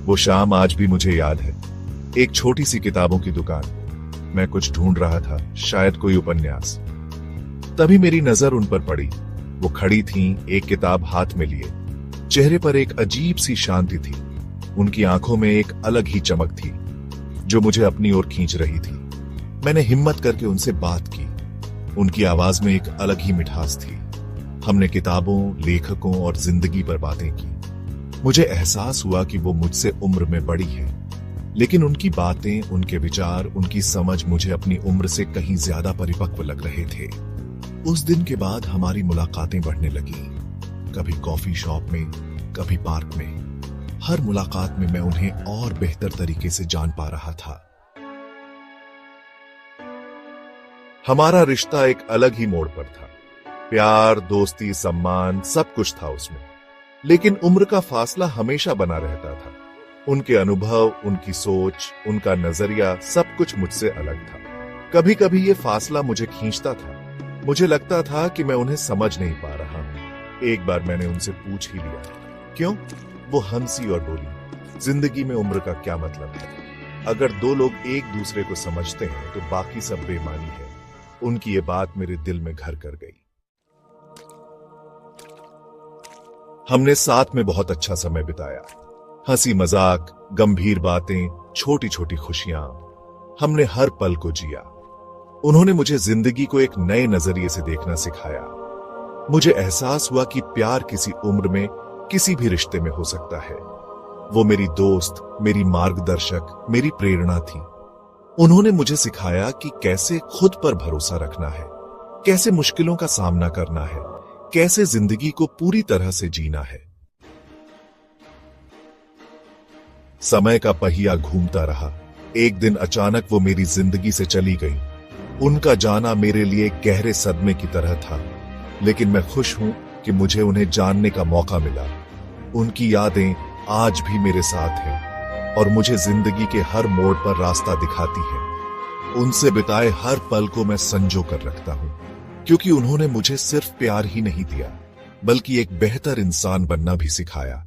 वो शाम आज भी मुझे याद है। एक छोटी सी किताबों की दुकान। मैं कुछ ढूंढ रहा था, शायद कोई उपन्यास। तभी मेरी नजर उन पर पड़ी। वो खड़ी थीं, एक किताब हाथ में लिए। चेहरे पर एक अजीब सी शांति थी। उनकी आंखों में एक अलग ही चमक थी जो मुझे अपनी ओर खींच रही थी। मैंने हिम्मत करके उनसे बात की। उनकी आवाज में एक अलग ही मिठास थी। हमने किताबों, लेखकों और जिंदगी पर बातें की। मुझे एहसास हुआ कि वो मुझसे उम्र में बड़ी है, लेकिन उनकी बातें, उनके विचार, उनकी समझ मुझे अपनी उम्र से कहीं ज्यादा परिपक्व लग रहे थे। उस दिन के बाद हमारी मुलाकातें बढ़ने लगी, कभी कॉफी शॉप में, कभी पार्क में। हर मुलाकात में मैं उन्हें और बेहतर तरीके से जान पा रहा था। हमारा रिश्ता एक अलग ही मोड़ पर था। प्यार, दोस्ती, सम्मान, सब कुछ था उसमें, लेकिन उम्र का फासला हमेशा बना रहता था। उनके अनुभव, उनकी सोच, उनका नजरिया, सब कुछ मुझसे अलग था। कभी कभी ये फासला मुझे खींचता था। मुझे लगता था कि मैं उन्हें समझ नहीं पा रहा हूं। एक बार मैंने उनसे पूछ ही लिया, क्यों? वो हंसी और बोली, जिंदगी में उम्र का क्या मतलब है? अगर दो लोग एक दूसरे को समझते हैं तो बाकी सब बेमानी है। उनकी ये बात मेरे दिल में घर कर गई। हमने साथ में बहुत अच्छा समय बिताया। हंसी मजाक, गंभीर बातें, छोटी छोटी खुशियां। हमने हर पल को जिया। उन्होंने मुझे जिंदगी को एक नए नजरिए से देखना सिखाया। मुझे एहसास हुआ कि प्यार किसी उम्र में, किसी भी रिश्ते में हो सकता है। वो मेरी दोस्त, मेरी मार्गदर्शक, मेरी प्रेरणा थी। उन्होंने मुझे सिखाया कि कैसे खुद पर भरोसा रखना है, कैसे मुश्किलों का सामना करना है, कैसे जिंदगी को पूरी तरह से जीना है। समय का पहिया घूमता रहा। एक दिन अचानक वो मेरी जिंदगी से चली गई। उनका जाना मेरे लिए गहरे सदमे की तरह था, लेकिन मैं खुश हूं कि मुझे उन्हें जानने का मौका मिला। उनकी यादें आज भी मेरे साथ हैं और मुझे जिंदगी के हर मोड़ पर रास्ता दिखाती है। उनसे बिताए हर पल को मैं संजो कर रखता हूं, क्योंकि उन्होंने मुझे सिर्फ प्यार ही नहीं दिया, बल्कि एक बेहतर इंसान बनना भी सिखाया।